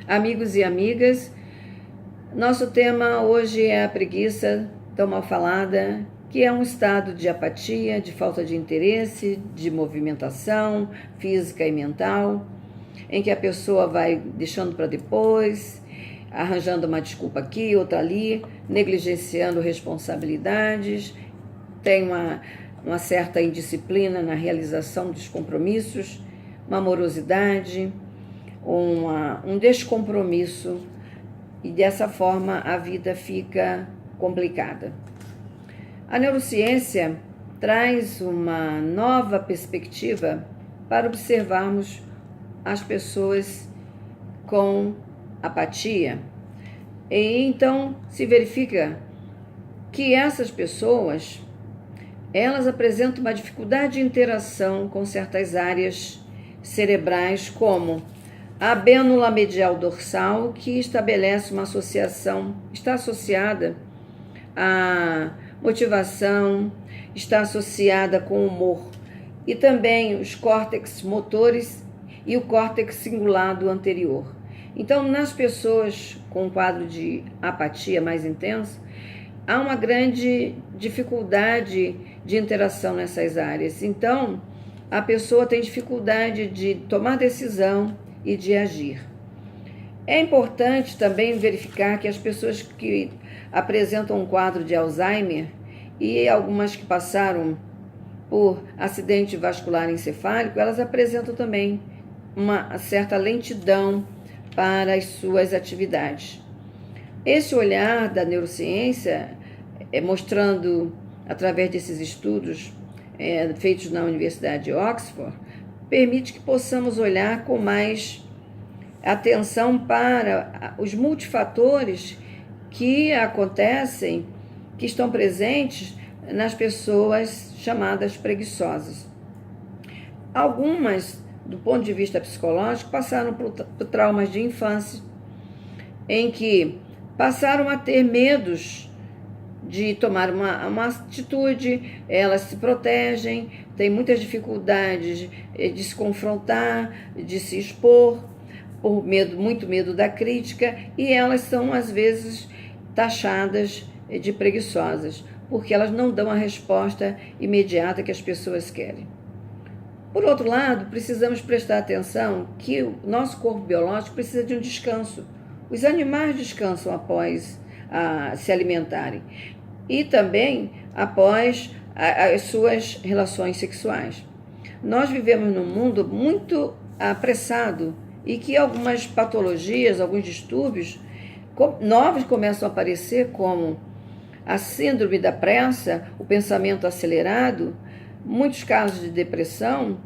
amigos e amigas. Nosso tema hoje é a preguiça tão mal falada, que é um estado de apatia, de falta de interesse, de movimentação física e mental, em que a pessoa vai deixando para depois, arranjando uma desculpa aqui, outra ali, negligenciando responsabilidades, tem uma certa indisciplina na realização dos compromissos, uma morosidade, um descompromisso, e dessa forma a vida fica complicada. A neurociência traz uma nova perspectiva para observarmos as pessoas com apatia. E então se verifica que essas pessoas, elas apresentam uma dificuldade de interação com certas áreas cerebrais, como a bênula medial dorsal, que estabelece uma associação, está associada à motivação, está associada com o humor, e também os córtex motores e o córtex cingulado anterior. Então, nas pessoas com um quadro de apatia mais intenso, há uma grande dificuldade de interação nessas áreas. Então, a pessoa tem dificuldade de tomar decisão e de agir. É importante também verificar que as pessoas que apresentam um quadro de Alzheimer e algumas que passaram por acidente vascular encefálico, elas apresentam também uma certa lentidão para as suas atividades. Esse olhar da neurociência, mostrando através desses estudos feitos na Universidade de Oxford, permite que possamos olhar com mais atenção para os multifatores que acontecem, que estão presentes nas pessoas chamadas preguiçosas. Algumas, do ponto de vista psicológico, passaram por traumas de infância, em que passaram a ter medos de tomar uma atitude, elas se protegem, têm muitas dificuldades de se confrontar, de se expor, por medo, muito medo da crítica, e elas são, às vezes, taxadas de preguiçosas, porque elas não dão a resposta imediata que as pessoas querem. Por outro lado, precisamos prestar atenção que o nosso corpo biológico precisa de um descanso. Os animais descansam após se alimentarem e também após as suas relações sexuais. Nós vivemos num mundo muito apressado e que algumas patologias, alguns distúrbios novos começam a aparecer, como a síndrome da pressa, o pensamento acelerado, muitos casos de depressão,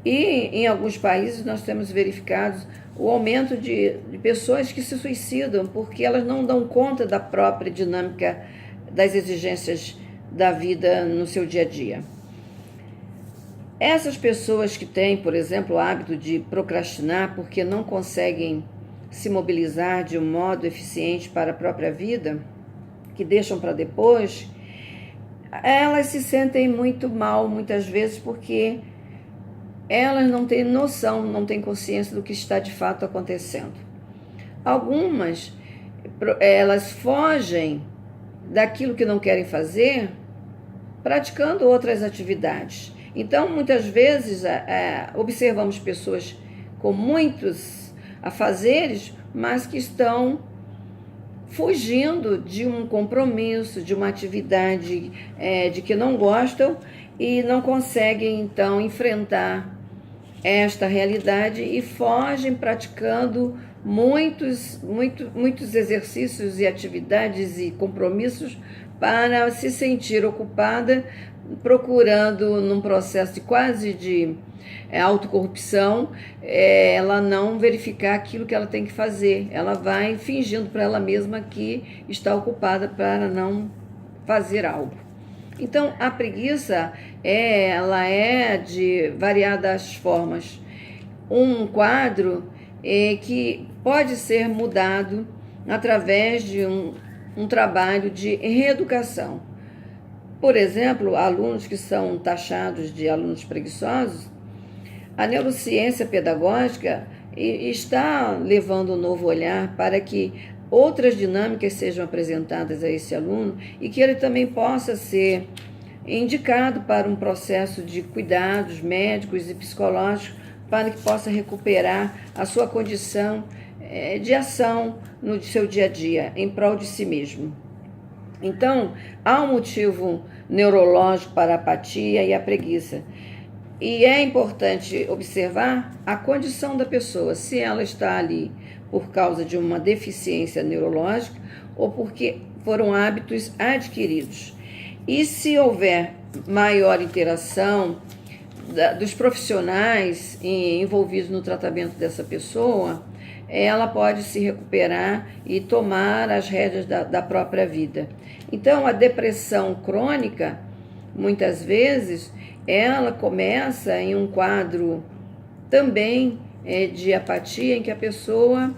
e em alguns países nós temos verificado o aumento de pessoas que se suicidam porque elas não dão conta da própria dinâmica das exigências da vida no seu dia a dia. Essas pessoas que têm, por exemplo, o hábito de procrastinar porque não conseguem se mobilizar de um modo eficiente para a própria vida, que deixam para depois, elas se sentem muito mal muitas vezes porque elas não têm noção, não têm consciência do que está de fato acontecendo. Algumas, elas fogem daquilo que não querem fazer, praticando outras atividades. Então, muitas vezes, observamos pessoas com muitos afazeres, mas que estão fugindo de um compromisso, de uma atividade de que não gostam e não conseguem, então, enfrentar esta realidade e fogem praticando muitos exercícios e atividades e compromissos para se sentir ocupada, procurando, num processo quase de autocorrupção, ela não verificar aquilo que ela tem que fazer. Ela vai fingindo para ela mesma que está ocupada para não fazer algo. Então, a preguiça, ela é de variadas formas. Um quadro que pode ser mudado através de um trabalho de reeducação. Por exemplo, alunos que são taxados de alunos preguiçosos, a neurociência pedagógica e está levando um novo olhar para que outras dinâmicas sejam apresentadas a esse aluno e que ele também possa ser indicado para um processo de cuidados médicos e psicológicos para que possa recuperar a sua condição de ação no seu dia a dia, em prol de si mesmo. Então, há um motivo neurológico para a apatia e a preguiça. E é importante observar a condição da pessoa, se ela está ali por causa de uma deficiência neurológica ou porque foram hábitos adquiridos. E se houver maior interação dos profissionais envolvidos no tratamento dessa pessoa, ela pode se recuperar e tomar as rédeas da própria vida. Então, a depressão crônica, muitas vezes, ela começa em um quadro também de apatia, em que a pessoa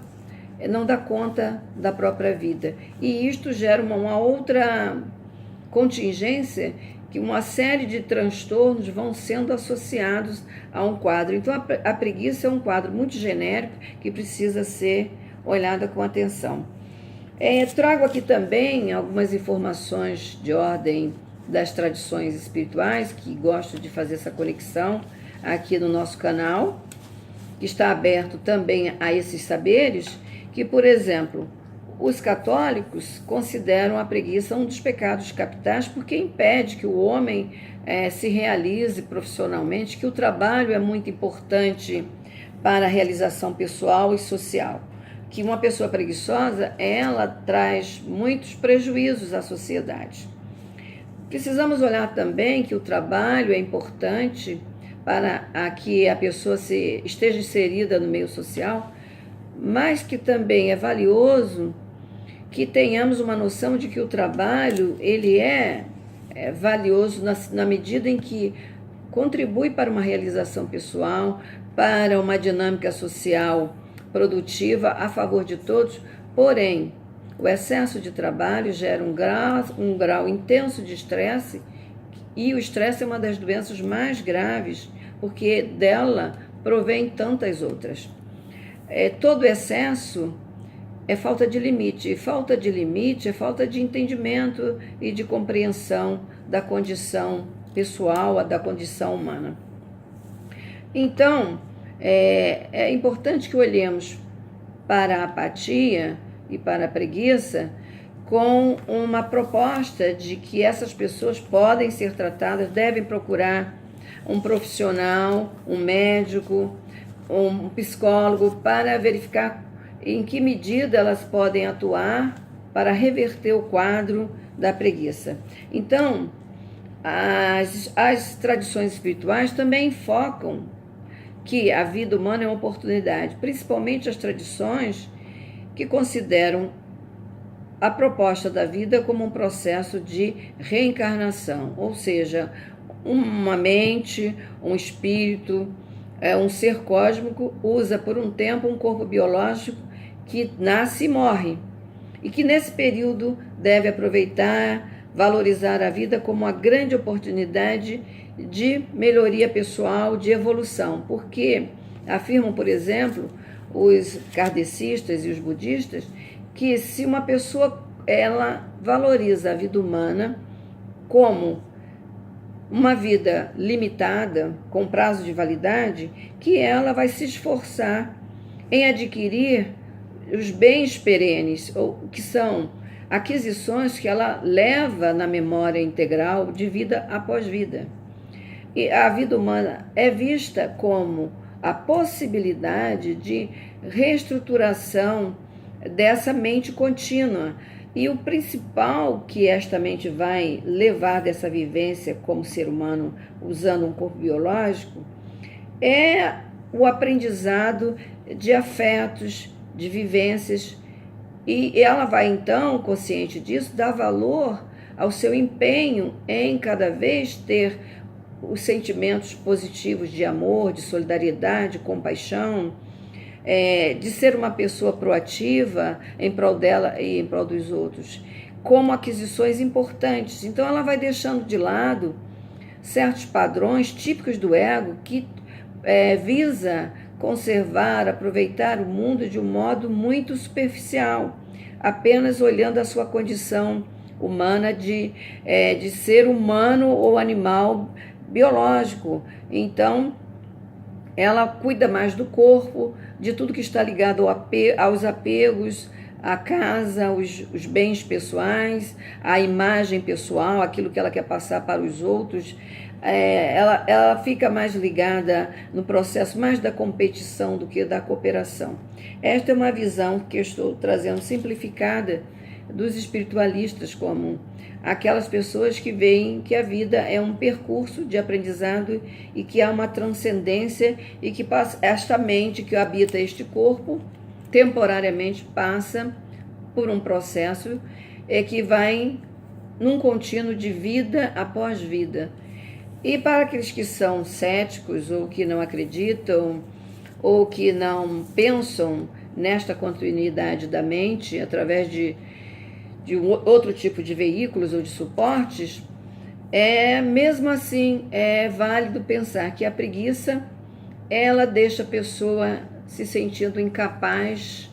não dá conta da própria vida. E isto gera uma outra contingência, que uma série de transtornos vão sendo associados a um quadro. Então, a preguiça é um quadro muito genérico que precisa ser olhada com atenção. Trago aqui também algumas informações de ordem das tradições espirituais, que gosto de fazer essa conexão aqui no nosso canal, que está aberto também a esses saberes, que, por exemplo, os católicos consideram a preguiça um dos pecados capitais porque impede que o homem se realize profissionalmente, que o trabalho é muito importante para a realização pessoal e social, que uma pessoa preguiçosa, ela traz muitos prejuízos à sociedade. Precisamos olhar também que o trabalho é importante para que a pessoa esteja inserida no meio social, mas que também é valioso que tenhamos uma noção de que o trabalho ele é valioso na medida em que contribui para uma realização pessoal, para uma dinâmica social produtiva a favor de todos, porém, o excesso de trabalho gera um grau intenso de estresse, e o estresse é uma das doenças mais graves, porque dela provém tantas outras. Todo excesso é falta de limite, e falta de limite é falta de entendimento e de compreensão da condição pessoal, da condição humana. Então, é importante que olhemos para a apatia e para a preguiça com uma proposta de que essas pessoas podem ser tratadas, devem procurar um profissional, um médico, um psicólogo, para verificar em que medida elas podem atuar para reverter o quadro da preguiça. Então, as tradições espirituais também focam que a vida humana é uma oportunidade, principalmente as tradições que consideram a proposta da vida como um processo de reencarnação, ou seja, uma mente, um espírito, um ser cósmico usa por um tempo um corpo biológico que nasce e morre, e que nesse período deve aproveitar, valorizar a vida como uma grande oportunidade de melhoria pessoal, de evolução, porque afirmam, por exemplo, os kardecistas e os budistas, que se uma pessoa ela valoriza a vida humana como uma vida limitada, com prazo de validade, que ela vai se esforçar em adquirir os bens perenes, ou que são aquisições que ela leva na memória integral de vida após vida. E a vida humana é vista como a possibilidade de reestruturação dessa mente contínua. E o principal que esta mente vai levar dessa vivência como ser humano, usando um corpo biológico, é o aprendizado de afetos, de vivências. E ela vai, então, consciente disso, dar valor ao seu empenho em cada vez ter os sentimentos positivos de amor, de solidariedade, compaixão, de ser uma pessoa proativa em prol dela e em prol dos outros, como aquisições importantes. Então ela vai deixando de lado certos padrões típicos do ego que visa conservar, aproveitar o mundo de um modo muito superficial, apenas olhando a sua condição humana de ser humano ou animal biológico. Então, ela cuida mais do corpo, de tudo que está ligado aos apegos, à casa, os bens pessoais, a imagem pessoal, aquilo que ela quer passar para os outros. Ela fica mais ligada no processo mais da competição do que da cooperação. Esta é uma visão que eu estou trazendo simplificada dos espiritualistas, como aquelas pessoas que veem que a vida é um percurso de aprendizado e que há uma transcendência e que esta mente que habita este corpo temporariamente passa por um processo que vai num contínuo de vida após vida. E para aqueles que são céticos ou que não acreditam ou que não pensam nesta continuidade da mente através de outro tipo de veículos ou de suportes, mesmo assim é válido pensar que a preguiça ela deixa a pessoa se sentindo incapaz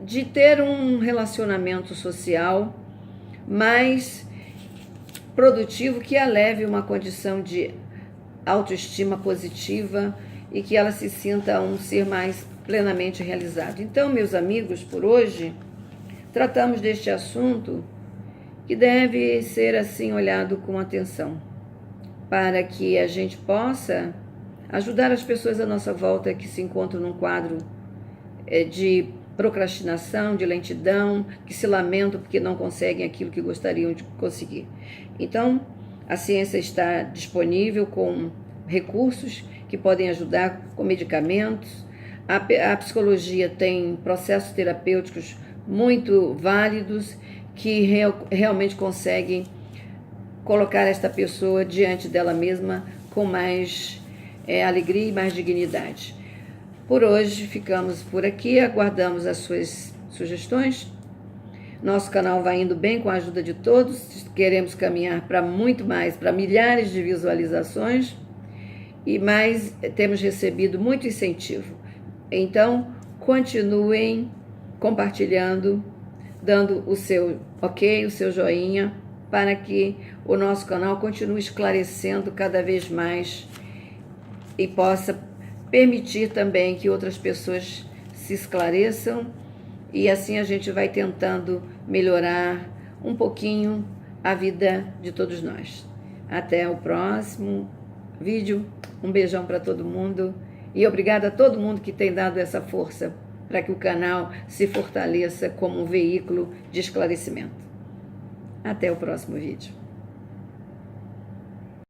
de ter um relacionamento social mais produtivo, que a leve uma condição de autoestima positiva e que ela se sinta um ser mais plenamente realizado. Então, meus amigos, por hoje tratamos deste assunto que deve ser assim olhado com atenção, para que a gente possa ajudar as pessoas à nossa volta que se encontram num quadro de procrastinação, de lentidão, que se lamentam porque não conseguem aquilo que gostariam de conseguir. Então, a ciência está disponível com recursos que podem ajudar com medicamentos. A psicologia tem processos terapêuticos muito válidos que realmente conseguem colocar esta pessoa diante dela mesma com mais alegria e mais dignidade. Por hoje ficamos por aqui, aguardamos as suas sugestões. Nosso canal vai indo bem com a ajuda de todos, queremos caminhar para muito mais, para milhares de visualizações e mais temos recebido muito incentivo. Então, continuem compartilhando, dando o seu ok, o seu joinha, para que o nosso canal continue esclarecendo cada vez mais e possa permitir também que outras pessoas se esclareçam e assim a gente vai tentando melhorar um pouquinho a vida de todos nós. Até o próximo vídeo, um beijão para todo mundo e obrigada a todo mundo que tem dado essa força para que o canal se fortaleça como um veículo de esclarecimento. Até o próximo vídeo.